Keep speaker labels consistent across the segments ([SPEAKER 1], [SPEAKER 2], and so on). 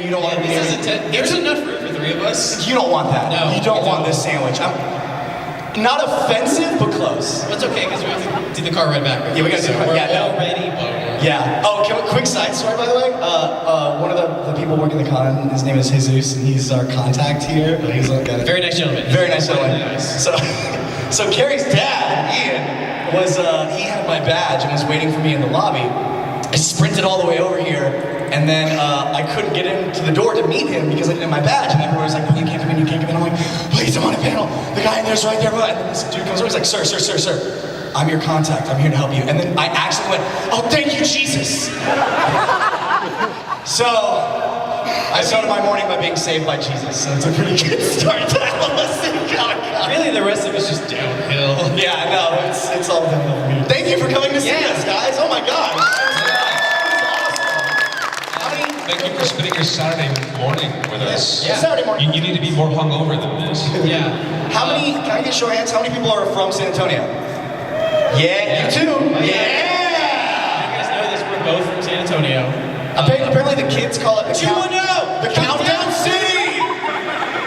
[SPEAKER 1] you don't want to be near me.
[SPEAKER 2] There's enough room for 3 of us.
[SPEAKER 1] You don't want that.
[SPEAKER 2] No.
[SPEAKER 1] You don't want this sandwich. I'm not offensive, but close.
[SPEAKER 2] It's okay, because we have to do the car ride back.
[SPEAKER 1] Yeah, we gotta do the car. Yeah, no.
[SPEAKER 2] Already boned.
[SPEAKER 1] Yeah. Oh, quick side story, by the way. One of the people working the con, his name is Jesus, and he's our contact here. He's like a
[SPEAKER 2] Very nice gentleman.
[SPEAKER 1] Very nice gentleman.
[SPEAKER 2] Nice.
[SPEAKER 1] So Carrie's dad, Ian, was he had my badge and was waiting for me in the lobby. I sprinted all the way over here, and then I couldn't get into the door to meet him because I didn't have my badge, and everyone was like, "No, you can't come in, you can't come in." I'm like, "Please, I'm on a panel. The guy in there's right there." And then this dude comes over, he's like, "Sir, I'm your contact. I'm here to help you." And then I actually went, "Oh, thank you, Jesus." So I started my morning by being saved by Jesus, so it's a pretty good start to Alamo City Comic-Con.
[SPEAKER 2] Really, the rest of it's just downhill.
[SPEAKER 1] Yeah, no, it's all downhill for me. Thank you for coming to see us, guys. Oh my gosh.
[SPEAKER 3] Thank you for spending your Saturday morning with us.
[SPEAKER 1] Yeah. Saturday morning.
[SPEAKER 3] You need to be more hungover than this.
[SPEAKER 2] Yeah.
[SPEAKER 1] How many, can I get a show of hands? How many people are from San Antonio? Yeah, you too.
[SPEAKER 2] Oh,
[SPEAKER 1] yeah.
[SPEAKER 2] You guys know this, we're both from San Antonio.
[SPEAKER 1] Apparently the kids call it the
[SPEAKER 2] the
[SPEAKER 1] Countdown City.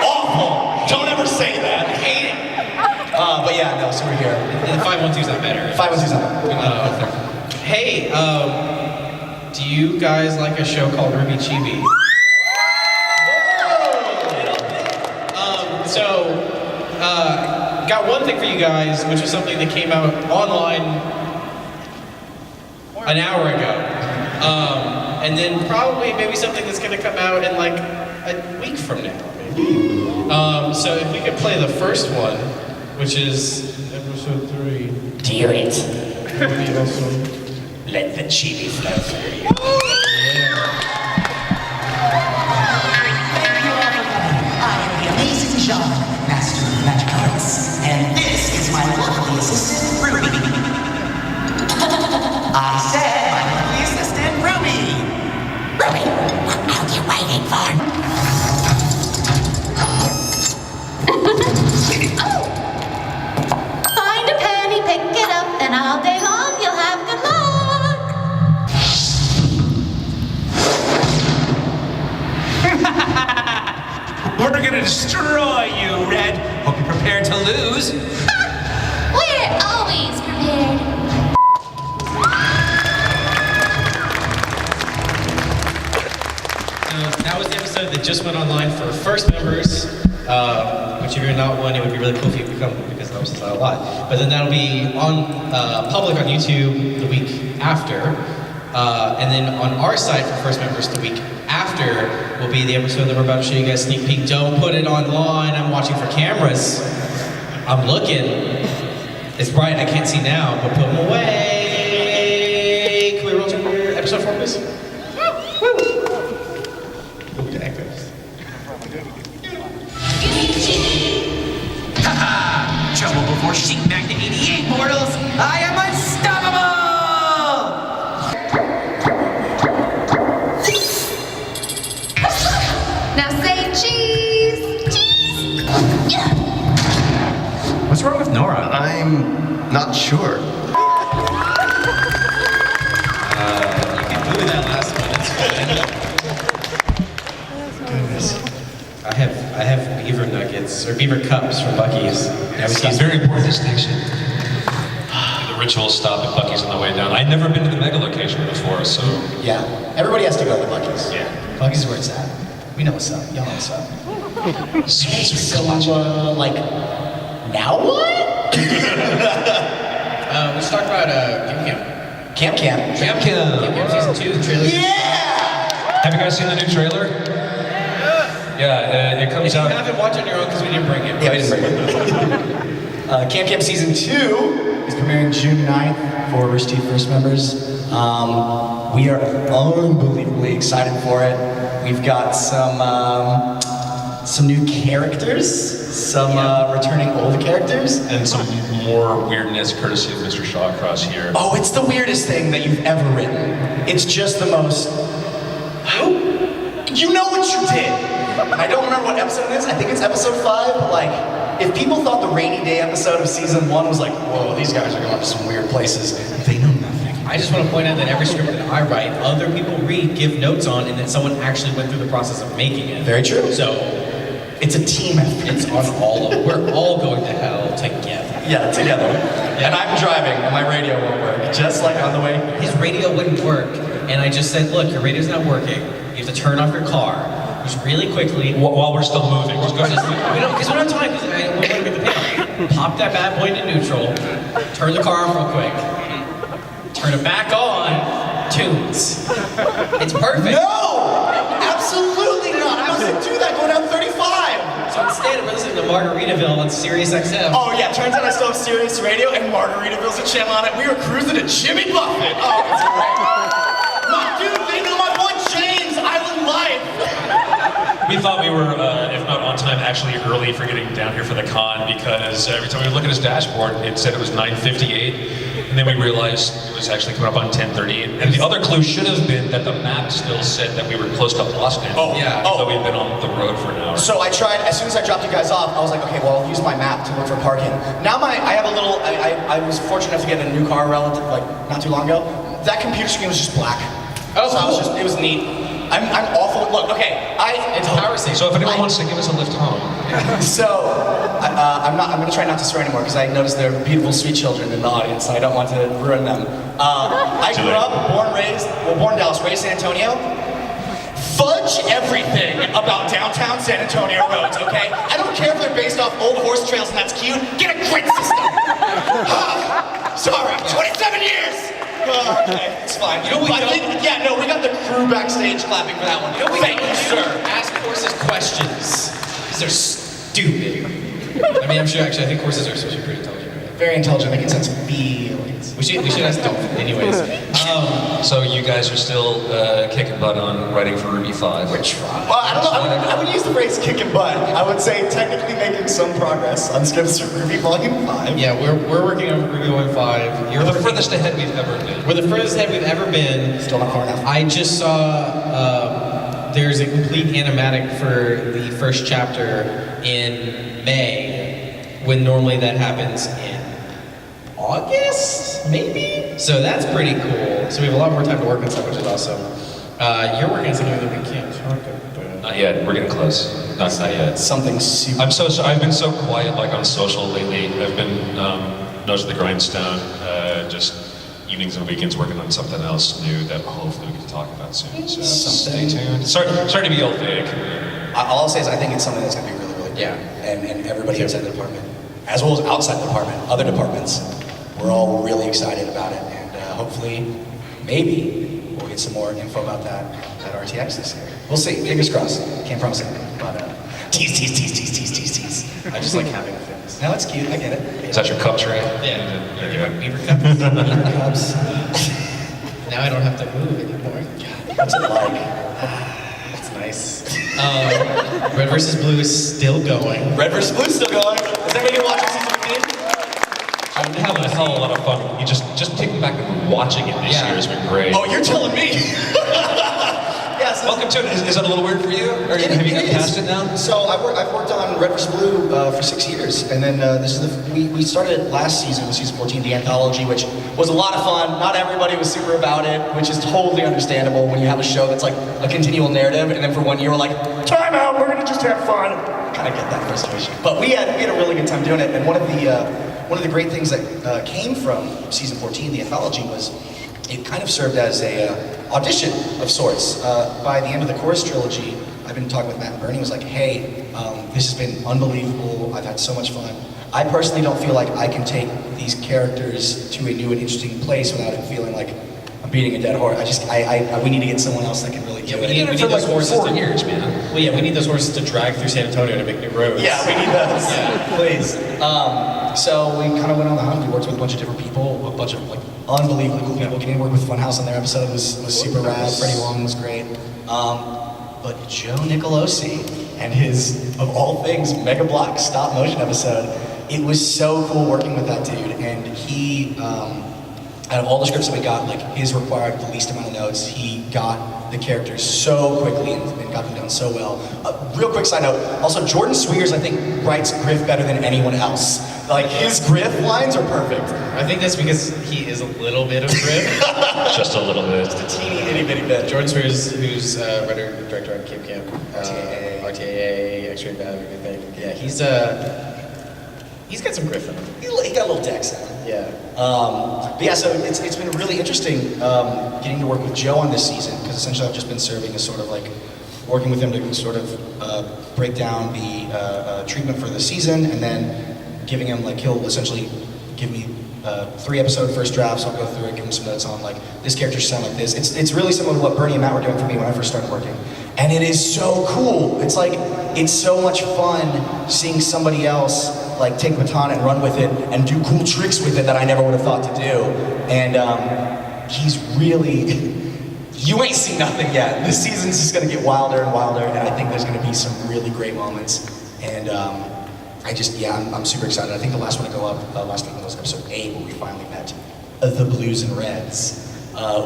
[SPEAKER 1] Awful. Don't ever say that. I hate it. But yeah, no, so we're here.
[SPEAKER 2] And 512's not better.
[SPEAKER 1] 512's not better.
[SPEAKER 2] Hey, do you guys like a show called RWBY? Got one thing for you guys, which is something that came out online an hour ago. And then probably maybe something that's gonna come out in like a week from now, maybe. So if we could play the first one, which is episode 3.
[SPEAKER 1] Do it. Let the chili flow through you.
[SPEAKER 4] Master of Magic Arts, and this is my lovely assistant, Ruby. I said my lovely assistant, Ruby. Ruby, what are you waiting for?
[SPEAKER 5] Find a penny, pick it up, and all day long you'll have good luck.
[SPEAKER 6] We're gonna destroy you, Red. Hope you're prepared to lose.
[SPEAKER 5] We're always prepared.
[SPEAKER 2] That was the episode that just went online for first members, which if you're not one, it would be really cool if you become one because that was a lot. But then that'll be on public on YouTube the week after, and then on our site for first members the week after will be the episode that we're about to show you guys a sneak peek. Don't put it online. I'm watching for cameras. I'm looking. It's bright. I can't see now, but put them away. Can we roll to episode 4, please?
[SPEAKER 6] Haha! Trouble before Sheep Magnet 88, mortals! I am unstoppable!
[SPEAKER 5] Now say cheese. Cheese. Yeah.
[SPEAKER 6] What's wrong with Nora?
[SPEAKER 7] I'm not sure.
[SPEAKER 2] You can do that last one. It's fine.
[SPEAKER 1] Goodness.
[SPEAKER 2] I have beaver nuggets or beaver cups from Buc-ee's.
[SPEAKER 3] It's a very important distinction. The ritual stop at Buc-ee's on the way down. I'd never been to the mega location before, so...
[SPEAKER 1] Yeah, everybody has to go to Buc-ee's.
[SPEAKER 3] Yeah.
[SPEAKER 1] Buc-ee's is where it's at. We know what's up. Y'all know what's up. So, like, now what?
[SPEAKER 2] Let's talk about Camp Camp.
[SPEAKER 1] Camp.
[SPEAKER 2] Camp Season 2, the trailer.
[SPEAKER 1] Yeah!
[SPEAKER 3] Have you guys seen the new trailer? Yeah, it comes
[SPEAKER 2] If you
[SPEAKER 3] out...
[SPEAKER 2] haven't watched it on your own because we didn't bring it.
[SPEAKER 1] Yeah, we didn't bring it. Camp Season 2 is premiering June 9th for Rooster First members. We are unbelievably excited for it. We've got some new characters, some returning old characters.
[SPEAKER 3] And some more weirdness courtesy of Mr. Shawcross here.
[SPEAKER 1] Oh, it's the weirdest thing that you've ever written. It's just the most... You know what you did! I don't remember what episode it is. I think it's episode 5, but like, if people thought the rainy day episode of season 1 was like, whoa, these guys are going to some weird places, they know nothing.
[SPEAKER 2] I just want to point out that every script that I write, other people read, give notes on, and then someone actually went through the process of making it.
[SPEAKER 1] Very true.
[SPEAKER 2] So
[SPEAKER 1] It's a team effort.
[SPEAKER 2] it's on all of. We're all going to hell together.
[SPEAKER 1] Yeah, together. And I'm driving, and my radio won't work. Just like on the way.
[SPEAKER 2] His radio wouldn't work, and I just said, "Look, your radio's not working. You have to turn off your car just really quickly."
[SPEAKER 3] While we're still moving. Just go ahead.
[SPEAKER 2] Because we don't have time. Because we want to get the pickup. Pop that bad boy into neutral. Turn the car off real quick. Turn it back on. Tunes. It's perfect.
[SPEAKER 1] No! Absolutely not! I wasn't do that going down 35!
[SPEAKER 2] So instead, we're listening to Margaritaville on Sirius XM.
[SPEAKER 1] Oh yeah, turns out I still have Sirius Radio and Margaritaville's a channel on it. We were cruising to Jimmy Buffett. Oh, it's great. My dude, they know my boy James, Island Life.
[SPEAKER 3] We thought we were, if not on time, actually early for getting down here for the con because every time we look at his dashboard, it said it was 9:58. And then we realized it was actually coming up on 10:38. And the other clue should have been that the map still said that we were close to Boston.
[SPEAKER 1] Oh,
[SPEAKER 2] yeah.
[SPEAKER 3] Even though we'd been on the road for an hour.
[SPEAKER 1] So I tried, as soon as I dropped you guys off, I was like, okay, well, I'll use my map to look for parking. Now I have a little, I was fortunate enough to get a new car relative, like, not too long ago. That computer screen was just black.
[SPEAKER 2] Oh,
[SPEAKER 1] so I was
[SPEAKER 2] cool.
[SPEAKER 1] just, it was neat. I'm awful, look, okay,
[SPEAKER 2] It's power station.
[SPEAKER 3] So if anyone wants to give us a lift home.
[SPEAKER 1] So, I'm gonna try not to swear anymore because I noticed there are beautiful, sweet children in the audience, and I don't want to ruin them. I grew up, born in Dallas, raised in San Antonio. Fudge everything about downtown San Antonio roads, okay? I don't care if they're based off old horse trails and that's cute. Get a grid system. Sorry, 27 years. Okay, it's fine.
[SPEAKER 2] You know what we
[SPEAKER 1] we got the crew backstage clapping for that one.
[SPEAKER 2] You know,
[SPEAKER 1] Thank you, sir.
[SPEAKER 2] Ask horses questions. Because they're stupid. I mean, I'm sure, actually, I think horses are supposed to be pretty intelligent. Right?
[SPEAKER 1] Very intelligent, they can sense feelings.
[SPEAKER 2] We should ask Dolphin. Anyways.
[SPEAKER 3] So you guys are still kicking butt on writing for RWBY 5.
[SPEAKER 1] We're trying. Well, I don't know. I would use the phrase kicking butt. I would say technically making some progress on Skips RWBY Volume 5.
[SPEAKER 2] Yeah, we're working on RWBY Volume 5.
[SPEAKER 3] You're the furthest ahead we've ever been.
[SPEAKER 2] We're the furthest ahead we've ever been.
[SPEAKER 1] Still not far enough.
[SPEAKER 2] I just saw there's a complete animatic for the first chapter in May, when normally that happens in August, maybe? So that's pretty cool. So we have a lot more time to work on stuff, which is awesome. You're working on something that we can't talk about.
[SPEAKER 3] Not yet. We're getting close. Not yet.
[SPEAKER 1] Something super.
[SPEAKER 3] I'm so I've been so quiet, like on social lately. I've been nose to the grindstone, just evenings and weekends working on something else new that hopefully we can talk about soon. So stay tuned. Sorry to be all vague.
[SPEAKER 1] All I'll say is I think it's something that's going to be really, really good.
[SPEAKER 2] Yeah.
[SPEAKER 1] And everybody inside the department, as well as outside the department, other departments, we're all really excited about it. And hopefully, maybe, we'll get some more info about that at RTX this year. We'll see. Fingers crossed. Can't promise anything. But tease. I just like having things. No, it's cute. I get it.
[SPEAKER 3] Is that your cup tray?
[SPEAKER 2] Yeah. Beaver cup.
[SPEAKER 1] Cups.
[SPEAKER 2] Now I don't have to move anymore.
[SPEAKER 1] What's it like?
[SPEAKER 2] That's nice. Red vs. Blue is still going.
[SPEAKER 1] Red vs. Blue still going. Is everybody watching season 15?
[SPEAKER 3] I'm having a hell of a lot of fun. You just taking back and watching it this year has been great.
[SPEAKER 1] Oh, you're telling me. Yes.
[SPEAKER 3] Welcome to it. Is that a little weird for you? Or have you gotten past it now?
[SPEAKER 1] So I've worked on Red vs. Blue for 6 years, and then this is we started last season with season 14, the anthology, which was a lot of fun. Not everybody was super about it, which is totally understandable when you have a show that's like a continual narrative, and then for 1 year we're like, time out, we're gonna just have fun. Kind of get that frustration, but we had a really good time doing it, and one of the great things that came from season 14, the anthology, was it kind of served as a audition of sorts. By the end of the Chorus trilogy, I've been talking with Matt and Bernie, was like, hey, this has been unbelievable, I've had so much fun. I personally don't feel like I can take these characters to a new and interesting place without it feeling like I'm beating a dead horse. We need to get someone else that can really do it.
[SPEAKER 2] We need those horses 4 years, man. Well, yeah, we need those horses to drag through San Antonio to make new roads.
[SPEAKER 1] Yeah, we need those.
[SPEAKER 2] Yeah.
[SPEAKER 1] Please. So we kind of went on the hunt. We worked with a bunch of different people, a bunch of like unbelievably cool people. Getting to work with Funhouse on their episode was super rad. Freddie Wong was great. But Joe Nicolosi and his, of all things, Mega Block stop motion episode, it was so cool working with that dude. And he out of all the scripts that we got, like his required the least amount of notes. He got the characters so quickly and got them done so well. Real quick side note, also Jordan Swears I think writes Griff better than anyone else. Like his Griff lines are perfect.
[SPEAKER 2] I think that's because he is a little bit of Griff.
[SPEAKER 3] Just a little bit.
[SPEAKER 1] Just a teeny itty bitty bit.
[SPEAKER 2] Jordan Swears, who's writer and director on Camp Camp, RTA, X-Ray Bad, everything. Yeah, he's got some Griff in him.
[SPEAKER 1] He got a little deck sound.
[SPEAKER 2] Yeah.
[SPEAKER 1] But yeah, so it's been really interesting getting to work with Joe on this season, because essentially I've just been serving as sort of like working with him to sort of break down the treatment for the season, and then giving him, like, he'll essentially give me 3-episode first drafts. I'll go through it, give him some notes on, like, this character should sound like this. It's really similar to what Bernie and Matt were doing for me when I first started working. And it is so cool. It's like, it's so much fun seeing somebody else like take the baton and run with it and do cool tricks with it that I never would have thought to do. And he's really, you ain't seen nothing yet. This season's just gonna get wilder and wilder, and I think there's gonna be some really great moments. And I'm super excited. I think the last one to go up last week was episode 8, where we finally met the Blues and Reds,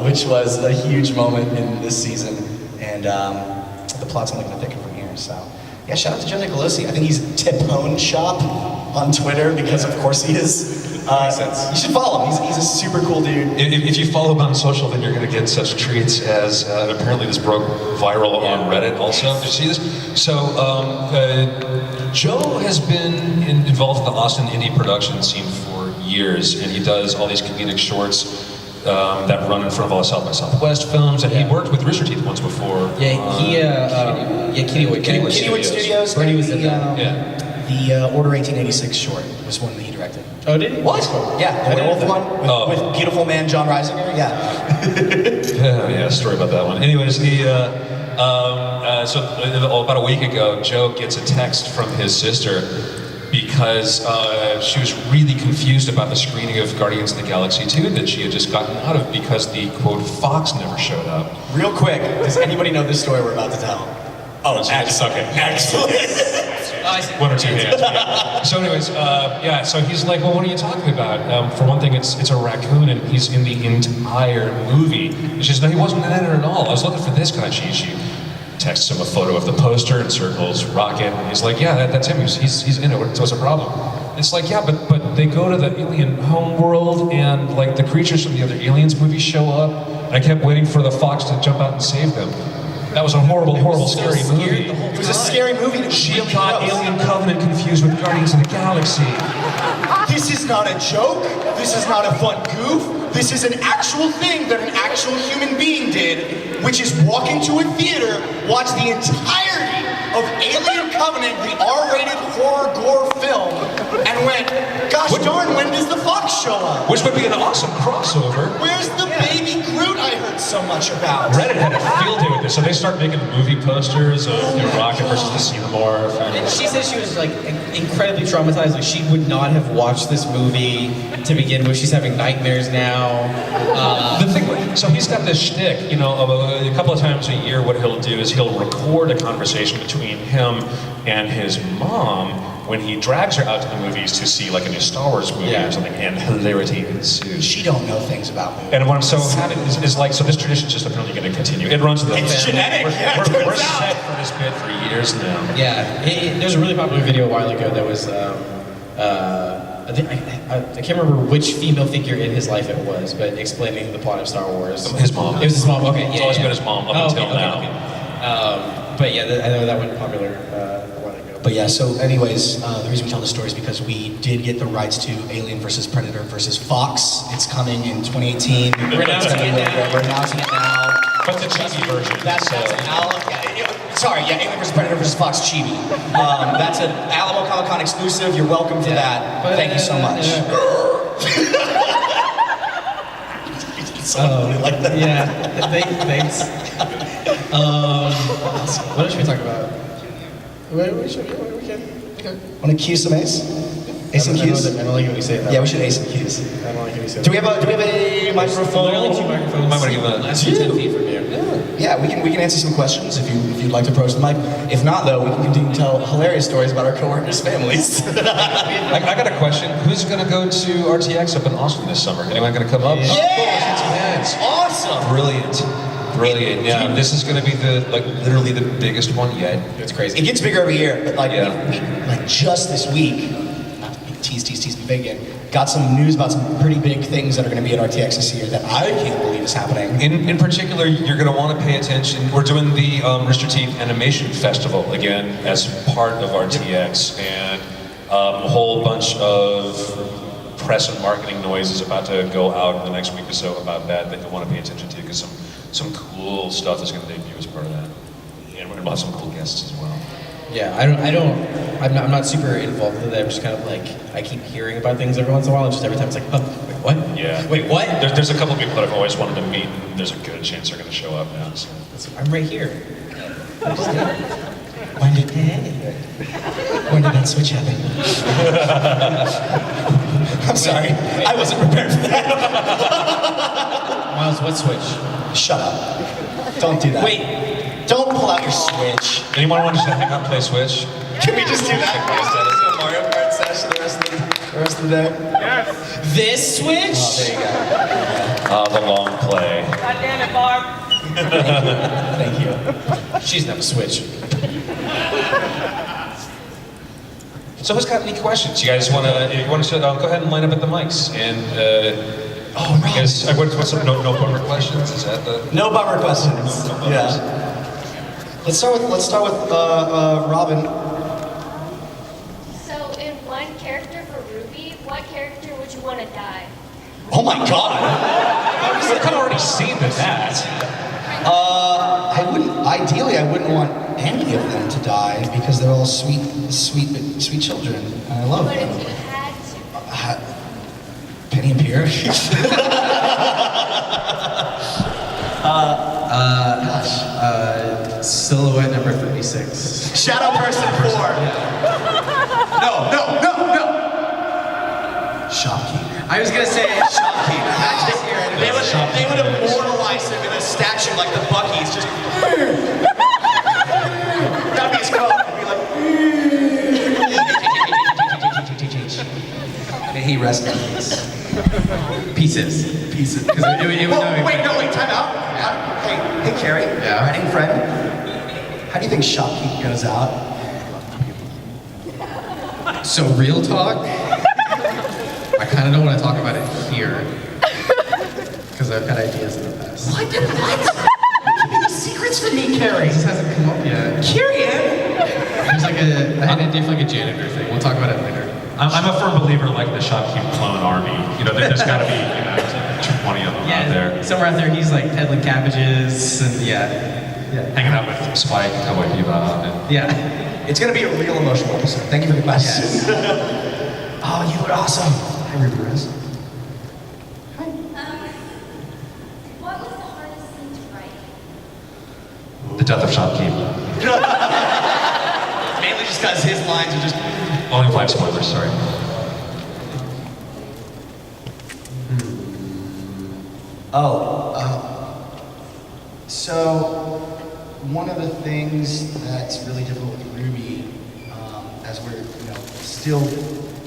[SPEAKER 1] which was a huge moment in this season. And the plot's only gonna thicken from here, so. Yeah, shout out to Joe Nicolosi. I think he's Tipone Shop on Twitter, because of course he is. You should follow him. He's a super cool dude.
[SPEAKER 3] If you follow him on social, then you're going to get such treats as apparently this broke viral on Reddit also. Did you see this? So Joe has been involved in the Austin indie production scene for years, and he does all these comedic shorts that run in front of all the South by Southwest films, and he worked with Rooster Teeth once before.
[SPEAKER 1] Kittywood Studios.
[SPEAKER 2] Bernie was in that.
[SPEAKER 1] The Order 1886 short was one that he directed.
[SPEAKER 2] Oh, did he?
[SPEAKER 1] What? Yeah, the werewolf one with beautiful man John Reisinger. Yeah.
[SPEAKER 3] Story about that one. Anyways, so about a week ago, Joe gets a text from his sister because she was really confused about the screening of Guardians of the Galaxy 2 that she had just gotten out of because the, quote, Fox never showed up.
[SPEAKER 1] Real quick, does anybody know this story we're about to tell? Oh, excellent. Excellent.
[SPEAKER 3] One or two hands. Yeah. So anyways, so he's like, well, what are you talking about? For one thing, it's a raccoon, and he's in the entire movie. And she says, no, he wasn't in it at all. I was looking for this guy. She texts him a photo of the poster and circles Rocket, and he's like, yeah, that's him. He's in it. So what's the problem? It's like, yeah, but they go to the alien homeworld, and like the creatures from the other Aliens movies show up, and I kept waiting for the Fox to jump out and save them. That was a horrible, scary movie.
[SPEAKER 1] It was a scary movie.
[SPEAKER 3] She got Alien Covenant confused with Guardians of the Galaxy.
[SPEAKER 1] This is not a joke. This is not a fun goof. This is an actual thing that an actual human being did, which is walk into a theater, watch the entirety of Alien Covenant, the R-rated horror gore film, and went, gosh darn, when does the Fox show up?
[SPEAKER 3] Which would be an awesome crossover.
[SPEAKER 1] Where's the baby Groot I heard so much about?
[SPEAKER 3] Reddit had a field day with this, so they start making movie posters of Rocket versus the Xenomorph.
[SPEAKER 2] And she said she was like incredibly traumatized. Like she would not have watched this movie to begin with. She's having nightmares now.
[SPEAKER 3] The thing, so he's got this shtick, a couple of times a year what he'll do is he'll record a conversation between him and his mom when he drags her out to the movies to see like a new Star Wars movie or something, and hilarity ensues.
[SPEAKER 1] She don't know things about movies.
[SPEAKER 3] And what I'm so happy is like, so this tradition's just apparently going to continue. It runs in the
[SPEAKER 1] It's genetic,
[SPEAKER 3] We're set for this bit for years now.
[SPEAKER 2] Yeah, there's a really popular video a while ago that was, I can't remember which female figure in his life it was, but explaining the plot of Star Wars.
[SPEAKER 3] His mom.
[SPEAKER 2] It was his mom, okay.
[SPEAKER 3] It's always been his mom up until now.
[SPEAKER 2] Okay. But yeah, I know that went popular a while ago.
[SPEAKER 1] But yeah, so anyways, the reason we tell the story is because we did get the rights to Alien vs. Predator vs. Fox. It's coming in 2018.
[SPEAKER 2] We're announcing it now.
[SPEAKER 1] We're announcing it now.
[SPEAKER 3] But the cheesy version.
[SPEAKER 1] That's Alien vs. Predator vs. Fox Chibi. That's an Alamo Comic-Con exclusive. You're welcome for that. Thank you so much. Like that.
[SPEAKER 2] Yeah, thanks. What else should we talk about? We can.
[SPEAKER 1] Want to cue some Ace? Ace and Q's?
[SPEAKER 2] I don't like it when you say it that
[SPEAKER 1] Yeah,
[SPEAKER 2] way.
[SPEAKER 1] we should ace and Q's.
[SPEAKER 2] I don't like it when you say it
[SPEAKER 1] Do
[SPEAKER 2] that
[SPEAKER 1] we have a microphone?
[SPEAKER 2] Literally 2 microphones.
[SPEAKER 3] Might wanna give a-
[SPEAKER 2] less than 10 feet from you.
[SPEAKER 1] Yeah, we can answer some questions if you'd like to approach the mic. If not, though, we can continue to tell hilarious stories about our coworkers' families.
[SPEAKER 3] I got a question. Who's gonna go to RTX up in Austin this summer? Anyone gonna come up?
[SPEAKER 1] Yeah! Awesome!
[SPEAKER 3] Brilliant. Brilliant. Yeah, this is gonna be literally the biggest one yet.
[SPEAKER 2] It's crazy.
[SPEAKER 1] It gets bigger every year, but like,
[SPEAKER 3] Yeah.
[SPEAKER 1] we like just this week, not to be tease, be big again, got some news about some pretty big things that are going to be at RTX this year that I can't believe is happening.
[SPEAKER 3] In particular, you're going to want to pay attention. We're doing the Rooster Teeth Animation Festival again as part of RTX, and a whole bunch of press and marketing noise is about to go out in the next week or so about that you'll want to pay attention to, because some cool stuff is going to debut as part of that. And we're going to have some cool guests as well.
[SPEAKER 2] Yeah, I'm not super involved with it. I'm just kind of like, I keep hearing about things every once in a while, and just every time it's like, oh, wait, what?
[SPEAKER 3] Yeah.
[SPEAKER 2] Wait, what?
[SPEAKER 3] There's a couple people that I've always wanted to meet, and there's a good chance they're going to show up now. So.
[SPEAKER 2] I'm right here.
[SPEAKER 1] When did that switch happen? I'm sorry, I wasn't prepared for that.
[SPEAKER 2] Miles, what switch?
[SPEAKER 1] Shut up. Don't do that.
[SPEAKER 2] Wait.
[SPEAKER 1] Don't pull out your Switch.
[SPEAKER 3] Anyone want to just hang out and play Switch?
[SPEAKER 1] Can we just do that instead of doing Mario Kart session the rest of the day?
[SPEAKER 2] This switch?
[SPEAKER 1] Oh, there you go.
[SPEAKER 3] The long play.
[SPEAKER 8] God damn it, Barb.
[SPEAKER 1] Thank you.
[SPEAKER 2] She doesn't have a switch.
[SPEAKER 3] So who's got any questions? You guys want to? You want to go ahead and line up at the mics and.
[SPEAKER 1] Oh, Rob.
[SPEAKER 3] Guys, what's up? No bummer questions. Is that the?
[SPEAKER 1] No bummer questions.
[SPEAKER 3] No bummers.
[SPEAKER 1] Yeah. Let's start with Robin.
[SPEAKER 9] So, in one character for RWBY, what character would you want to die?
[SPEAKER 1] Oh my God.
[SPEAKER 3] We've kind of already seen that.
[SPEAKER 1] Ideally, I wouldn't want any of them to die because they're all sweet children, and I love
[SPEAKER 9] But
[SPEAKER 1] them.
[SPEAKER 9] if you had to.
[SPEAKER 1] Penny and Pierre.
[SPEAKER 2] Silhouette number 36.
[SPEAKER 1] Shadow Person 4. No. Shopkeep.
[SPEAKER 2] I was gonna say
[SPEAKER 1] Shopkeep. They would immortalize him in a statue like the Bucky's. Just. That'd be his quote. It'd be like. May he rest in peace.
[SPEAKER 2] pieces. Because it would not be
[SPEAKER 1] Wait, time out. Hey, Carrie,
[SPEAKER 2] Yeah?
[SPEAKER 1] writing friend. How do you think Shopkeep goes out?
[SPEAKER 2] So real talk, I kind of don't want to talk about it here. Because I've had ideas in the past.
[SPEAKER 1] What? You're keeping the secrets from me, Carrie.
[SPEAKER 2] This hasn't come up yet.
[SPEAKER 1] Carrie!
[SPEAKER 2] There's like I had to do like a janitor thing. We'll talk about it later.
[SPEAKER 3] I'm a firm believer like the Shopkeep clone army. There's got to be 20 of them out there.
[SPEAKER 2] Somewhere out there he's like peddling cabbages and
[SPEAKER 3] Hanging out with Spike, Cowboy Bebop. And
[SPEAKER 2] yeah.
[SPEAKER 1] It's gonna be a real emotional episode. Thank you for the question. Oh, you look awesome. Hi, Rivers.
[SPEAKER 9] What was the hardest scene to write?
[SPEAKER 3] the death of Shopkeep.
[SPEAKER 1] Mainly just because his lines are just.
[SPEAKER 3] Only 5 spoilers, sorry.
[SPEAKER 1] So one of the things that's really difficult with RWBY, as we're still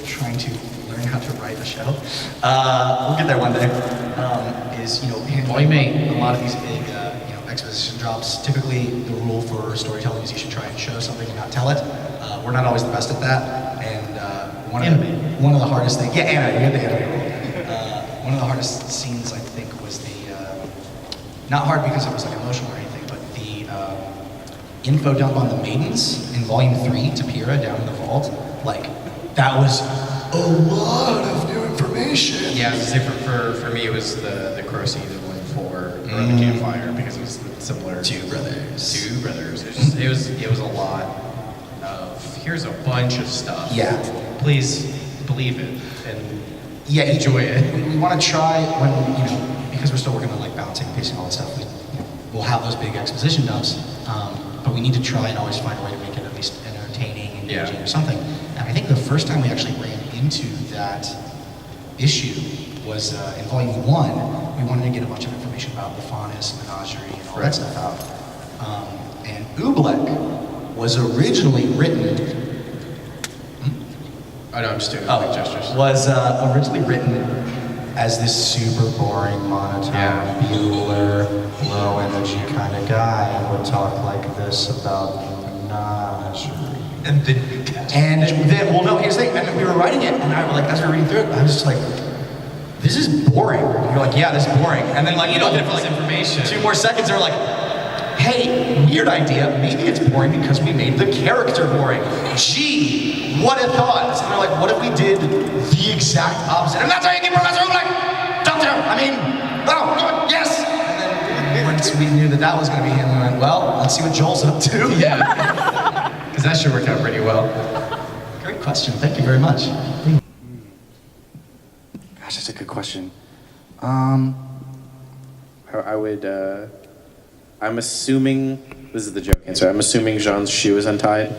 [SPEAKER 1] trying to learn how to write a show, we'll get there one day, is handling a lot of these big exposition drops. Typically, the rule for storytelling is you should try and show something and not tell it. We're not always the best at that, and one of the hardest things. Yeah, anime. We had the anime rule. One of the hardest scenes I think was the not hard because it was like emotional or anything, but the info dump on the maidens in Volume 3 to Pyrrha down in the vault. Like that was a lot of new information.
[SPEAKER 2] Yeah, it was different for me. It was the crow scene in Volume 4 around the campfire because it was similar.
[SPEAKER 1] Two brothers.
[SPEAKER 2] It was a lot of here's a bunch of stuff.
[SPEAKER 1] Yeah.
[SPEAKER 2] Please believe it and
[SPEAKER 1] Yeah,
[SPEAKER 2] enjoy it.
[SPEAKER 1] We want to try when because we're still working on like balancing, pacing, all that stuff. We'll have those big exposition dumps, but we need to try and always find a way to make it at least entertaining, engaging, or something. And I think the first time we actually ran into that issue was in volume 1, we wanted to get a bunch of information about the faunus, menagerie, and all that stuff out. And Oobleck was originally written.
[SPEAKER 2] I know, I'm just doing quick gestures.
[SPEAKER 1] Was originally written as this super boring, monotone, Bueller, low energy kind of guy, and would talk like this about menagerie.
[SPEAKER 6] And then
[SPEAKER 1] Well, no, here's the thing. And we were writing it, and I was like, as we were reading through it, I was just like, this is boring. And you're like, yeah, this is boring. And then like, you know, for like
[SPEAKER 2] information.
[SPEAKER 1] 2 more seconds, they're like, hey, weird idea. Maybe it's boring because we made the character boring. Gee, what a thought. And they're like, what if we did the exact opposite? And that's how you get Professor Oobleck. Doctor, yes. And then once we knew that was going to be him, we went, well, let's see what Joel's up to.
[SPEAKER 2] Yeah. Because that should work out pretty well.
[SPEAKER 1] Great question. Thank you very much.
[SPEAKER 8] Gosh, that's a good question.
[SPEAKER 10] I would, I'm assuming, this is the joke answer, I'm assuming Jean's shoe is untied.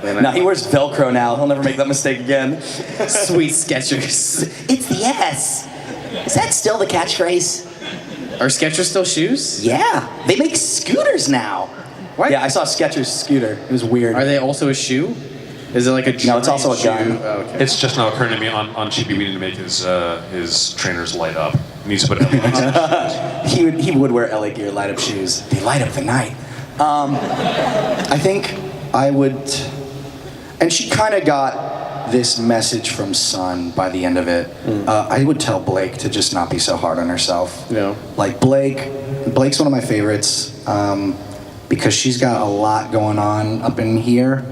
[SPEAKER 8] No, he wears Velcro now. He'll never make that mistake again.
[SPEAKER 10] Sweet Skechers.
[SPEAKER 11] It's the S. Is that still the catchphrase?
[SPEAKER 10] Are Skechers still shoes?
[SPEAKER 11] Yeah, they make scooters now.
[SPEAKER 10] What?
[SPEAKER 8] Yeah, I saw Skechers scooter. It was weird.
[SPEAKER 10] Are they also a shoe? Is it like a
[SPEAKER 8] No, it's also a
[SPEAKER 10] giant
[SPEAKER 8] gun.
[SPEAKER 10] shoe? Oh, okay.
[SPEAKER 3] It's just now occurring to me on Chibi, we need to make his trainers light up. He needs to put it
[SPEAKER 8] He would wear LA Gear light up shoes. They light up the night. I think I would, and she kind of got this message from Sun by the end of it. I would tell Blake to just not be so hard on herself.
[SPEAKER 10] No.
[SPEAKER 8] Like Blake's one of my favorites because she's got a lot going on up in here.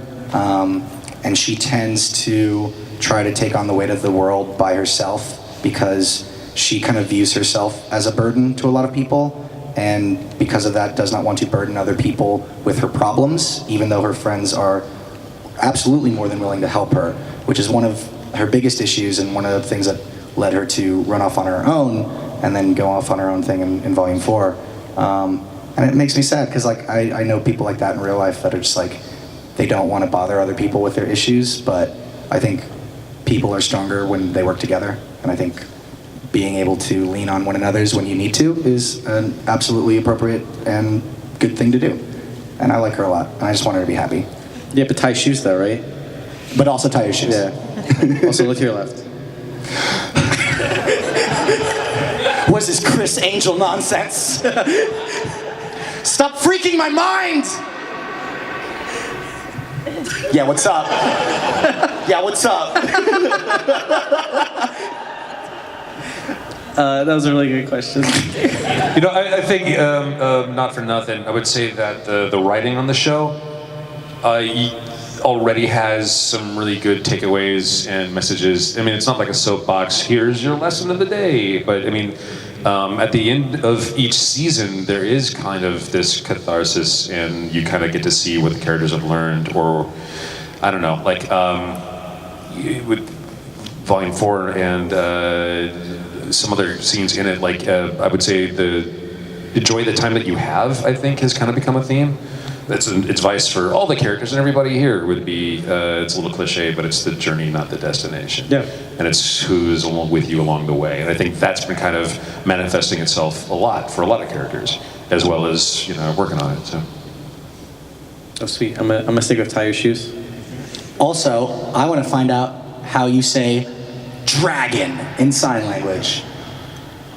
[SPEAKER 8] And she tends to try to take on the weight of the world by herself because she kind of views herself as a burden to a lot of people, and because of that does not want to burden other people with her problems, even though her friends are absolutely more than willing to help her, which is one of her biggest issues and one of the things that led her to run off on her own and then go off on her own thing in volume 4. And it makes me sad because like I know people like that in real life that are just like, they don't want to bother other people with their issues, but I think people are stronger when they work together, and I think being able to lean on one another's when you need to is an absolutely appropriate and good thing to do. And I like her a lot, and I just want her to be happy.
[SPEAKER 10] You have to tie shoes though, right?
[SPEAKER 8] But also tie your shoes.
[SPEAKER 10] Yeah. Also look to your left.
[SPEAKER 8] What's this Chris Angel nonsense? Stop freaking my mind! Yeah, what's up? Yeah, what's up?
[SPEAKER 10] That was a really good question.
[SPEAKER 3] You know, I think, not for nothing, I would say that the writing on the show already has some really good takeaways and messages. I mean, it's not like a soapbox, here's your lesson of the day, but I mean, at the end of each season, there is kind of this catharsis, and you kind of get to see what the characters have learned, or I don't know, like with Volume 4 and some other scenes in it, like I would say enjoy the time that you have, I think, has kind of become a theme. It's advice for all the characters and everybody here would be, it's a little cliche, but it's the journey, not the destination.
[SPEAKER 10] Yeah.
[SPEAKER 3] And it's who's along with you along the way. And I think that's been kind of manifesting itself a lot for a lot of characters, as well as, you know, working on it, so.
[SPEAKER 10] Oh, sweet. I'm gonna stick with tie your shoes.
[SPEAKER 8] Also, I want to find out how you say dragon in sign language.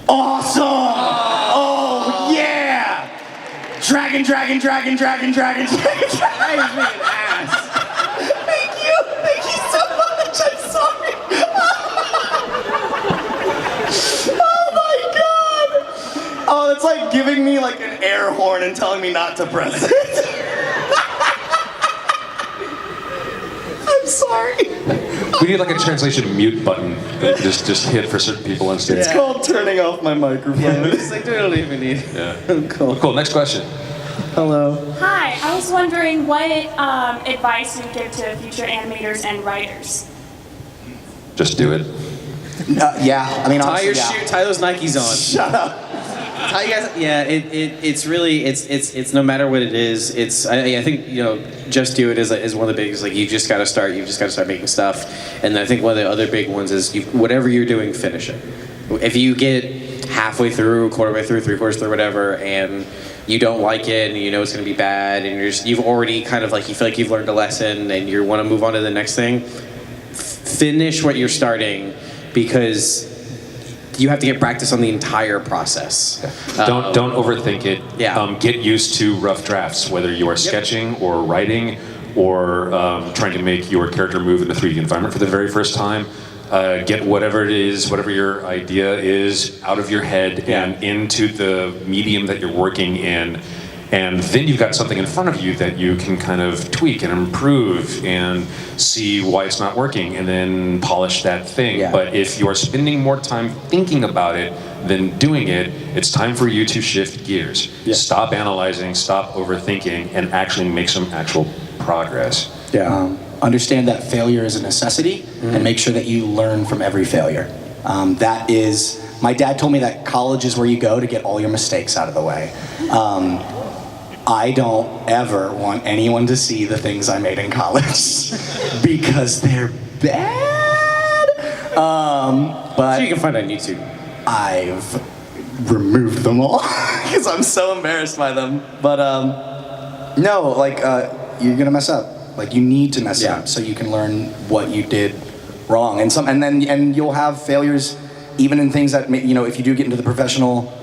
[SPEAKER 8] Awesome! Oh, yeah! Dragon, dragon, dragon, dragon, dragon, dragon, dragon.
[SPEAKER 10] That is being an ass.
[SPEAKER 8] Thank you so much. I'm sorry. Oh my god! Oh, it's like giving me like an air horn and telling me not to press it. I'm sorry.
[SPEAKER 3] We need like a translation mute button that just hit for certain people instead.
[SPEAKER 8] It's called turning off my microphone.
[SPEAKER 10] It's like, we don't even need.
[SPEAKER 3] Yeah.
[SPEAKER 10] Cool.
[SPEAKER 3] Next question.
[SPEAKER 10] Hello.
[SPEAKER 12] Hi, I was wondering what advice you'd give to future animators and writers.
[SPEAKER 3] Just do it.
[SPEAKER 8] Yeah, I mean,
[SPEAKER 10] Tie
[SPEAKER 8] honestly,
[SPEAKER 10] your
[SPEAKER 8] yeah.
[SPEAKER 10] shoe. Tie those Nikes on.
[SPEAKER 8] Shut up.
[SPEAKER 10] how you guys. Yeah, it's really it's no matter what it is. I think just do it is one of the biggest. Like you just got to start. You've just got to start making stuff. And I think one of the other big ones is whatever you're doing, finish it. If you get halfway through, quarter way through, three-quarters through, whatever, and you don't like it, and you know it's going to be bad, and you've already kind of like you feel like you've learned a lesson, and you want to move on to the next thing. Finish what you're starting, because you have to get practice on the entire process.
[SPEAKER 3] Don't overthink it.
[SPEAKER 10] Yeah.
[SPEAKER 3] Get used to rough drafts, whether you are sketching or writing or trying to make your character move in a 3D environment for the very first time. Get whatever it is, whatever your idea is, out of your head and into the medium that you're working in. And then you've got something in front of you that you can kind of tweak and improve and see why it's not working and then polish that thing.
[SPEAKER 10] Yeah.
[SPEAKER 3] But if you're spending more time thinking about it than doing it, it's time for you to shift gears.
[SPEAKER 10] Yeah.
[SPEAKER 3] Stop analyzing, stop overthinking, and actually make some actual progress.
[SPEAKER 8] Yeah. Understand that failure is a necessity, and make sure that you learn from every failure. That is, my dad told me that college is where you go to get all your mistakes out of the way. I don't ever want anyone to see the things I made in college because they're bad. But
[SPEAKER 10] So you can find on YouTube.
[SPEAKER 8] I've removed them all because I'm so embarrassed by them. But no, like you're gonna mess up. Like you need to mess up so you can learn what you did wrong, and you'll have failures even in things that if you do get into the professional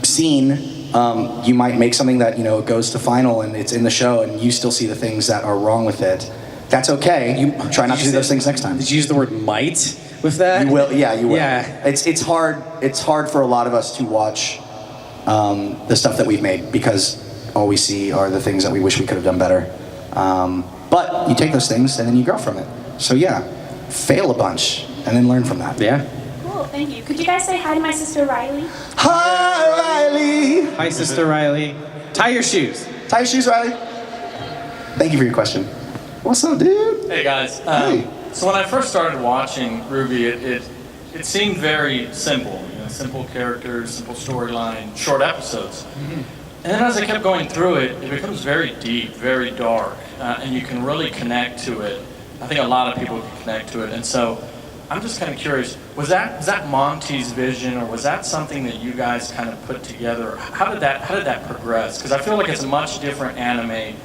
[SPEAKER 8] scene. You might make something that goes to final and it's in the show, and you still see the things that are wrong with it. That's okay. You try not to do those things next time.
[SPEAKER 10] Did you use the word might with that?
[SPEAKER 8] You will. Yeah, you will.
[SPEAKER 10] Yeah.
[SPEAKER 8] It's hard. It's hard for a lot of us to watch the stuff that we've made because all we see are the things that we wish we could have done better. But you take those things and then you grow from it. So yeah, fail a bunch and then learn from that.
[SPEAKER 10] Yeah.
[SPEAKER 12] Cool, thank you. Could you guys say hi to my sister Riley?
[SPEAKER 8] Hi, Riley.
[SPEAKER 10] Hi, Sister Riley. Tie your shoes.
[SPEAKER 8] Tie your shoes, Riley. Thank you for your question. What's up, dude?
[SPEAKER 13] Hey guys.
[SPEAKER 8] Hey.
[SPEAKER 13] So when I first started watching RWBY, it seemed very simple. Simple characters, simple storyline, short episodes. Mm-hmm. And then as I kept going through it, it becomes very deep, very dark, and you can really connect to it. I think a lot of people can connect to it, and so I'm just kind of curious, was that Monty's vision, or was that something that you guys kind of put together? How did that progress? Because I feel like it's a much different anime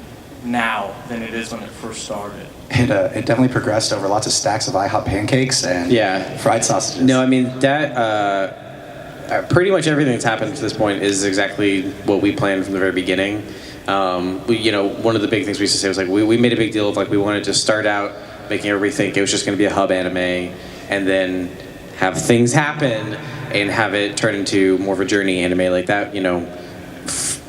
[SPEAKER 13] now than it is when it first started.
[SPEAKER 8] It definitely progressed over lots of stacks of IHOP pancakes and fried sausages.
[SPEAKER 10] No, I mean that. Pretty much everything that's happened to this point is exactly what we planned from the very beginning. One of the big things we used to say was like we made a big deal of like we wanted to start out making everybody think it was just going to be a hub anime, and then have things happen and have it turn into more of a journey anime like that.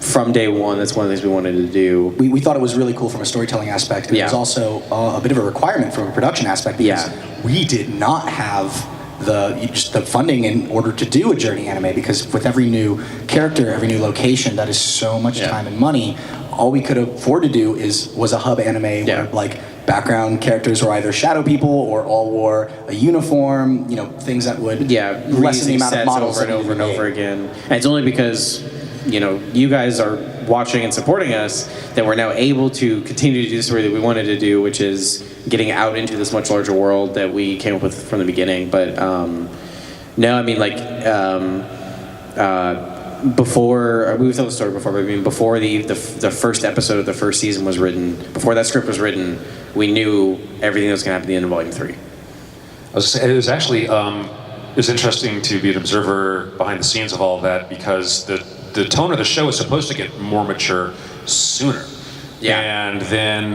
[SPEAKER 10] From day one, that's one of the things we wanted to do.
[SPEAKER 8] We thought it was really cool from a storytelling aspect. And it was also a bit of a requirement from a production aspect because we did not have the funding in order to do a journey anime, because with every new character, every new location, that is so much time and money. All we could afford to do was a hub anime where like background characters were either shadow people or all wore a uniform, things that would lessen the amount of models
[SPEAKER 10] over and over again. And it's only because you guys are watching and supporting us that we're now able to continue to do the story that we wanted to do, which is getting out into this much larger world that we came up with from the beginning. But no, I mean before we've told the story before, but I mean before the first episode of the first season was written, before that script was written, we knew everything that was going to happen at the end of Volume 3.
[SPEAKER 3] I was saying, it was actually it was interesting to be an observer behind the scenes of all of that, because the tone of the show is supposed to get more mature sooner. Yeah. And then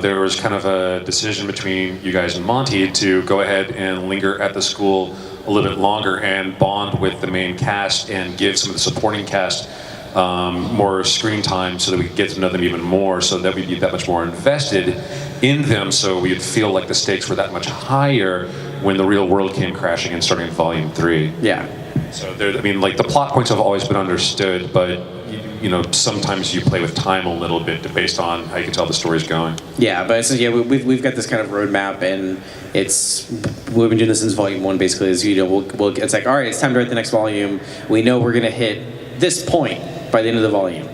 [SPEAKER 3] there was kind of a decision between you guys and Monty to go ahead and linger at the school a little bit longer and bond with the main cast and give some of the supporting cast more screen time so that we could get to know them even more, so that we'd be that much more invested in them, so we'd feel like the stakes were that much higher when the real world came crashing and starting in Volume 3.
[SPEAKER 10] Yeah.
[SPEAKER 3] So the plot points have always been understood, but sometimes you play with time a little bit based on how you can tell the story's going.
[SPEAKER 10] Yeah, but we've got this kind of roadmap, and we've been doing this since volume 1. Basically, is it's like, all right, it's time to write the next volume. We know we're gonna hit this point by the end of the volume.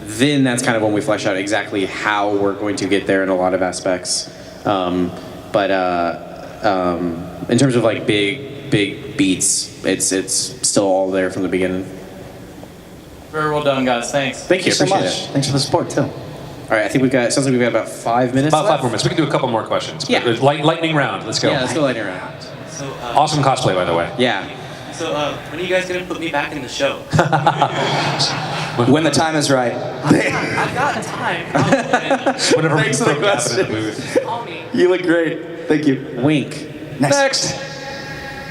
[SPEAKER 10] Then that's kind of when we flesh out exactly how we're going to get there in a lot of aspects. But in terms of like big beats, it's still all there from the beginning.
[SPEAKER 13] Very well done, guys. Thanks.
[SPEAKER 10] Thank you so
[SPEAKER 8] Appreciate
[SPEAKER 10] much.
[SPEAKER 8] it. Thanks for the support too.
[SPEAKER 10] All right, I think sounds like we've got about 5 minutes
[SPEAKER 3] About
[SPEAKER 10] left.
[SPEAKER 3] 5 more minutes. We can do a couple more questions.
[SPEAKER 10] Yeah.
[SPEAKER 3] Lightning round. Let's go.
[SPEAKER 10] Yeah, let's go lightning round.
[SPEAKER 14] So,
[SPEAKER 3] Awesome cosplay, by the way.
[SPEAKER 10] Yeah.
[SPEAKER 14] So, when are you guys gonna put me back in the show?
[SPEAKER 8] When the time is right.
[SPEAKER 14] I've got time.
[SPEAKER 3] Whenever we
[SPEAKER 8] Thanks for the
[SPEAKER 3] throw Gavin in the
[SPEAKER 8] question.
[SPEAKER 3] booth.
[SPEAKER 14] Call me.
[SPEAKER 8] You look great. Thank you.
[SPEAKER 10] Wink.
[SPEAKER 8] Next.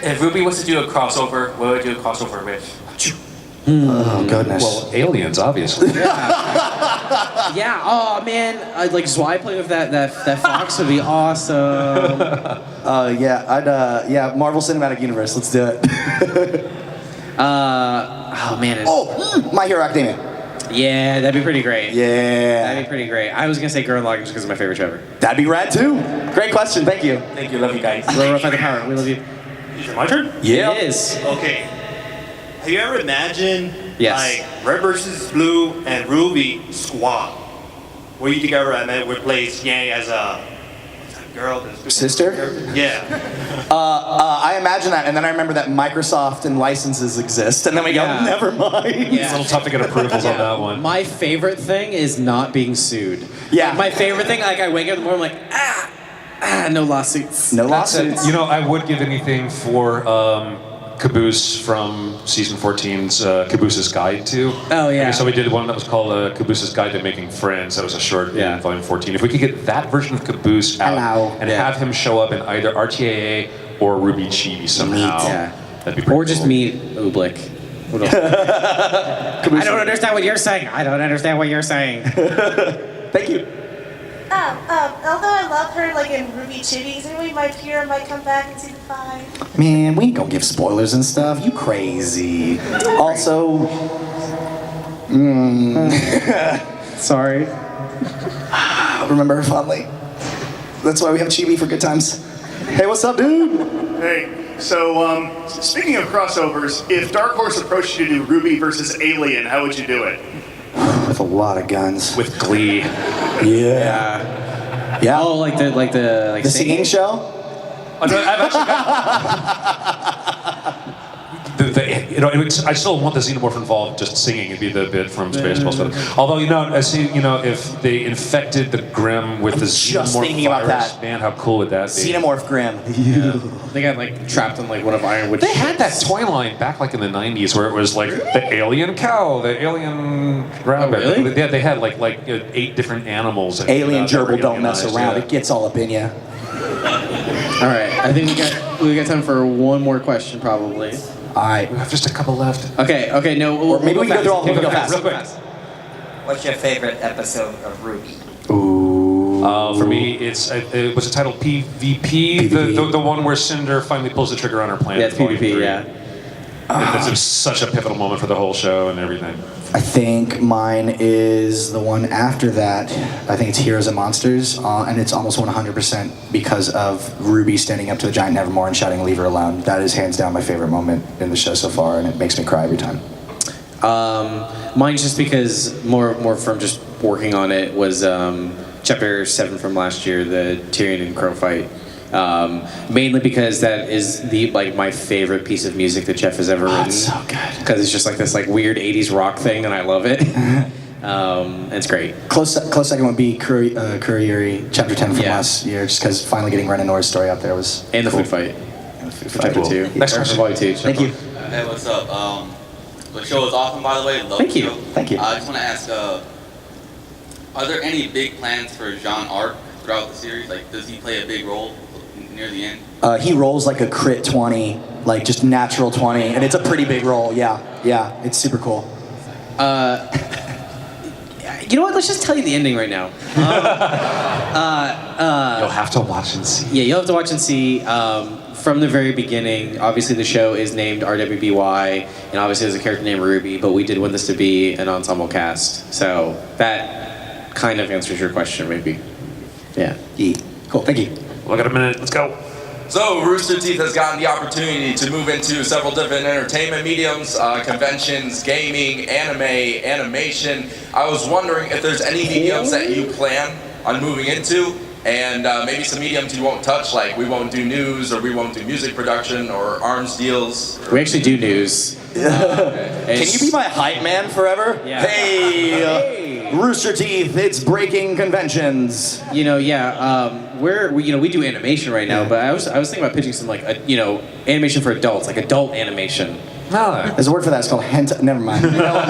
[SPEAKER 14] If RWBY was to do a crossover, what would you do a crossover with?
[SPEAKER 8] Oh goodness.
[SPEAKER 3] Well, aliens, obviously.
[SPEAKER 10] Yeah. Oh man, like Zwei playing with that fox would be awesome.
[SPEAKER 8] Yeah, Marvel Cinematic Universe. Let's do it.
[SPEAKER 10] Oh man.
[SPEAKER 8] My Hero Academia.
[SPEAKER 10] Yeah, that'd be pretty great.
[SPEAKER 8] Yeah.
[SPEAKER 10] That'd be pretty great. I was gonna say Gurren Lagann just because it's my favorite show ever.
[SPEAKER 8] That'd be rad too. Great question. Thank you.
[SPEAKER 14] Thank you. Love you guys.
[SPEAKER 10] Roll Find the Power. We love you.
[SPEAKER 14] Is it my turn?
[SPEAKER 8] Yeah.
[SPEAKER 10] It is.
[SPEAKER 15] Okay. Have you ever imagined
[SPEAKER 10] Yes.
[SPEAKER 15] like Red versus Blue and RWBY squad? Where you together and replace Yang as a girl?
[SPEAKER 8] Sister?
[SPEAKER 15] Yeah.
[SPEAKER 8] I imagine that, and then I remember that Microsoft and licenses exist, and then we
[SPEAKER 10] Yeah.
[SPEAKER 8] go, never mind.
[SPEAKER 3] It's a little tough to get approvals on that one.
[SPEAKER 10] My favorite thing is not being sued.
[SPEAKER 8] Yeah.
[SPEAKER 10] Like, my favorite thing, like I wake up in the morning, I'm like, no lawsuits.
[SPEAKER 8] No
[SPEAKER 3] That's it.
[SPEAKER 8] lawsuits.
[SPEAKER 3] You know, I would give anything for Caboose from season 14's Caboose's Guide to.
[SPEAKER 10] Oh, yeah.
[SPEAKER 3] Okay, so we did one that was called Caboose's Guide to Making Friends. That was a short in volume 14. If we could get that version of Caboose out and have him show up in either RTAA or RWBY Chibi somehow, that'd be pretty
[SPEAKER 10] Or just meet Ooblik. What else? I don't understand what you're saying. I don't understand what you're saying.
[SPEAKER 8] Thank you.
[SPEAKER 16] Although I love her, like in RWBY Chibi, anyway, my Pira might come back in season 5.
[SPEAKER 8] Man, we ain't gonna give spoilers and stuff. You crazy. Also,
[SPEAKER 10] sorry.
[SPEAKER 8] Remember her fondly. That's why we have Chibi for good times. Hey, what's up, dude?
[SPEAKER 17] Hey, so speaking of crossovers, if Dark Horse approached you to do RWBY versus Alien, how would you do it?
[SPEAKER 8] With a lot of guns.
[SPEAKER 3] With Glee.
[SPEAKER 8] Yeah. Yeah.
[SPEAKER 10] Oh, like the
[SPEAKER 8] singing show?
[SPEAKER 3] I've actually got... I still want the Xenomorph involved just singing. It'd be the bit from Spaceballs. Although, I see, if they infected the Grimm with the
[SPEAKER 8] just
[SPEAKER 3] Xenomorph
[SPEAKER 8] thinking about
[SPEAKER 3] virus,
[SPEAKER 8] that.
[SPEAKER 3] man, how cool would that be?
[SPEAKER 8] Xenomorph Grimm.
[SPEAKER 10] They got like trapped in like one of Ironwood's
[SPEAKER 3] They had that toy line back like in the 90s where it was like the alien cow, the alien rabbit.
[SPEAKER 10] Oh, really?
[SPEAKER 3] Yeah, they had like 8 different animals.
[SPEAKER 8] Alien gerbil don't mess around.
[SPEAKER 3] Yeah.
[SPEAKER 8] It gets all up in you.
[SPEAKER 10] All right, I think we got time for one more question probably.
[SPEAKER 8] All right.
[SPEAKER 3] We have just a couple left.
[SPEAKER 10] Okay, no.
[SPEAKER 8] Or maybe we can go through all of them. Go fast.
[SPEAKER 3] Real quick.
[SPEAKER 4] What's your favorite episode of RWBY?
[SPEAKER 3] For me, it was titled PvP, the one where Cinder finally pulls the trigger on her planet.
[SPEAKER 10] Yeah, it's PvP, yeah.
[SPEAKER 3] It's such a pivotal moment for the whole show and everything.
[SPEAKER 8] I think mine is the one after that. I think it's Heroes and Monsters, and it's almost 100% because of RWBY standing up to the giant Nevermore and shouting, "Leave her alone." That is hands down my favorite moment in the show so far, and it makes me cry every time.
[SPEAKER 10] Mine's just because more from just working on it was chapter 7 from last year, the Tyrion and Crow fight. Mainly because that is my favorite piece of music that Jeff has ever written.
[SPEAKER 8] It's so good.
[SPEAKER 10] Because it's just like this weird 80s rock thing, and I love it. It's great.
[SPEAKER 8] Close second would be Kuriyuri, chapter 10 from last year, just because finally getting Ren and Nora's story out there was
[SPEAKER 10] And the
[SPEAKER 8] cool.
[SPEAKER 10] food fight.
[SPEAKER 8] And the food
[SPEAKER 10] For
[SPEAKER 8] fight.
[SPEAKER 10] chapter 2.
[SPEAKER 3] Next
[SPEAKER 10] Or
[SPEAKER 3] question.
[SPEAKER 10] for volume 2.
[SPEAKER 8] Thank you.
[SPEAKER 18] Hey, what's up? The show is awesome, by the way. Love
[SPEAKER 10] Thank
[SPEAKER 18] the
[SPEAKER 10] you.
[SPEAKER 18] show.
[SPEAKER 8] Thank you.
[SPEAKER 18] I just want to ask, are there any big plans for Jean Arc throughout the series? Like, does he play a big role near the end?
[SPEAKER 8] He rolls like a crit 20, like just natural 20, and it's a pretty big roll. Yeah, it's super cool.
[SPEAKER 10] You know what? Let's just tell you the ending right now.
[SPEAKER 3] You'll have to watch and see.
[SPEAKER 10] Yeah, you'll have to watch and see. from the very beginning, obviously the show is named RWBY, and obviously there's a character named RWBY, but we did want this to be an ensemble cast. So that kind of answers your question, maybe. Yeah.
[SPEAKER 8] Cool, thank you.
[SPEAKER 3] Look at a minute, let's go.
[SPEAKER 19] So, Rooster Teeth has gotten the opportunity to move into several different entertainment mediums, conventions, gaming, anime, animation. I was wondering if there's any mediums that you plan on moving into, and maybe some mediums you won't touch, like we won't do news, or we won't do music production, or arms deals.
[SPEAKER 10] We actually do news.
[SPEAKER 20] Can you be my hype man forever?
[SPEAKER 10] Yeah.
[SPEAKER 20] Hey, Rooster Teeth, it's breaking conventions.
[SPEAKER 10] We do animation right now, but I was thinking about pitching some animation for adults, like adult animation.
[SPEAKER 8] There's a word for that. It's called hentai. Never mind. You know what?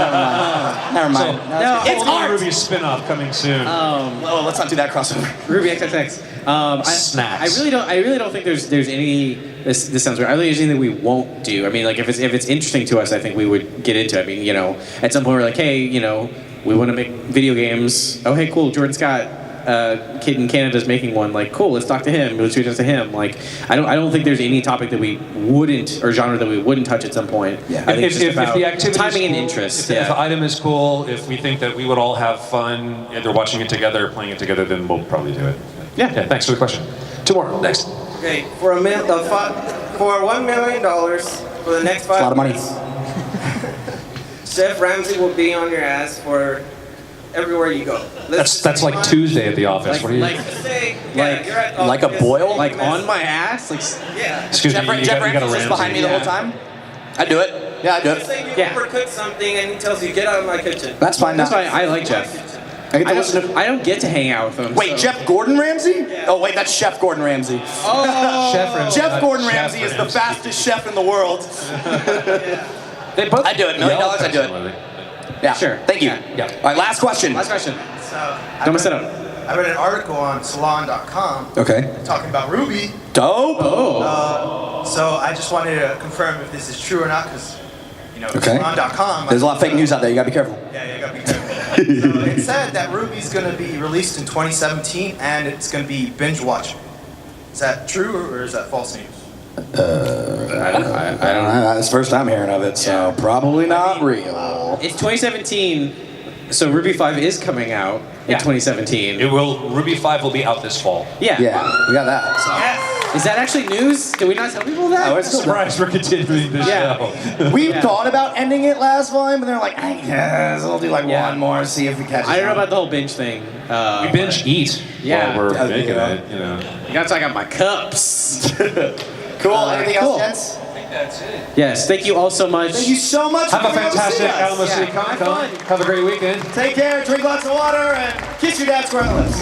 [SPEAKER 8] Never mind.
[SPEAKER 3] No,
[SPEAKER 8] It's art.
[SPEAKER 3] RWBY spin-off coming soon.
[SPEAKER 20] Oh, let's not do that crossover.
[SPEAKER 10] RWBY XXX.
[SPEAKER 3] Snacks.
[SPEAKER 10] I really don't think there's any. This sounds weird. I really there's anything we won't do. I mean, like if it's interesting to us, I think we would get into it. I mean, at some point we're like, hey, we want to make video games. Oh, hey, cool. Jordan Scott, kid in Canada's making one. Like, cool. Let's talk to him. Let's reach out to him. Like, I don't think there's any topic that we wouldn't or genre that we wouldn't touch at some point.
[SPEAKER 8] Yeah.
[SPEAKER 10] I think
[SPEAKER 3] If
[SPEAKER 10] it's just about
[SPEAKER 3] the activity
[SPEAKER 10] timing
[SPEAKER 3] is
[SPEAKER 10] and
[SPEAKER 3] cool,
[SPEAKER 10] interest.
[SPEAKER 3] If the item is cool, if we think that we would all have fun, either watching it together or playing it together, then we'll probably do it. Yeah, thanks for the question. Two more, next.
[SPEAKER 21] Okay, for $1 million for the next 5
[SPEAKER 8] a lot of money.
[SPEAKER 21] months, Chef Ramsay will be on your ass for everywhere you go.
[SPEAKER 3] That's like Tuesday at the office. What are you?
[SPEAKER 20] Like a boil?
[SPEAKER 10] Like on my ass? Like,
[SPEAKER 21] yeah.
[SPEAKER 3] Excuse me, you
[SPEAKER 20] Jeff
[SPEAKER 3] got a
[SPEAKER 20] Ramsay's just behind me the whole time? I do it. Yeah, I do
[SPEAKER 21] Let's say you overcook something and he tells you, get out of my kitchen.
[SPEAKER 8] That's fine.
[SPEAKER 10] That's fine. I like Jeff. I don't get to hang out with him.
[SPEAKER 20] Wait,
[SPEAKER 10] so.
[SPEAKER 20] Jeff Gordon Ramsay? Oh, wait, that's Chef Gordon Ramsay.
[SPEAKER 10] Oh,
[SPEAKER 3] Chef Ramsay.
[SPEAKER 20] Chef Gordon
[SPEAKER 3] Chef
[SPEAKER 20] Ramsay is the
[SPEAKER 3] Ramsay.
[SPEAKER 20] fastest chef in the world.
[SPEAKER 3] They both
[SPEAKER 20] I do it. $1 million, I do it. Yeah,
[SPEAKER 10] Sure.
[SPEAKER 20] Thank you.
[SPEAKER 10] Yeah.
[SPEAKER 20] All right, last question.
[SPEAKER 10] Last question.
[SPEAKER 21] So,
[SPEAKER 10] Don't mess it up.
[SPEAKER 21] I read an article on salon.com
[SPEAKER 8] Okay.
[SPEAKER 21] talking about RWBY.
[SPEAKER 20] Dope.
[SPEAKER 21] So I just wanted to confirm if this is true or not, because,
[SPEAKER 8] Okay.
[SPEAKER 21] salon.com.
[SPEAKER 8] There's a lot of fake news out there. You gotta be careful.
[SPEAKER 21] Yeah, you gotta be careful. So it said that RWBY's gonna be released in 2017 and it's gonna be binge watching. Is that true or is that false news?
[SPEAKER 8] I don't know. It's the first time hearing of it, so probably not real.
[SPEAKER 10] It's 2017, so RWBY 5 is coming out in 2017.
[SPEAKER 3] RWBY 5 will be out this fall.
[SPEAKER 10] Yeah.
[SPEAKER 8] Yeah, we got that. So.
[SPEAKER 10] Is that actually news? Did we not tell people that?
[SPEAKER 8] Oh, it's still
[SPEAKER 3] Surprise, we're continuing this show.
[SPEAKER 8] We thought about ending it last volume, but they're like, I guess we'll do like one more, see if we catch it.
[SPEAKER 10] I don't know about the whole binge thing.
[SPEAKER 3] We binge eat while we're making it,
[SPEAKER 10] You gotta talk about my cups.
[SPEAKER 8] Cool. Anything else, gents?
[SPEAKER 21] I think that's it.
[SPEAKER 10] Yes, thank you all so much.
[SPEAKER 8] Thank you so much.
[SPEAKER 3] Have
[SPEAKER 8] for
[SPEAKER 3] a
[SPEAKER 8] coming out to see
[SPEAKER 3] fantastic
[SPEAKER 8] us.
[SPEAKER 3] Alamo City Comic Con. Have a great weekend.
[SPEAKER 8] Take care, drink lots of water, and kiss your dad square on the lips.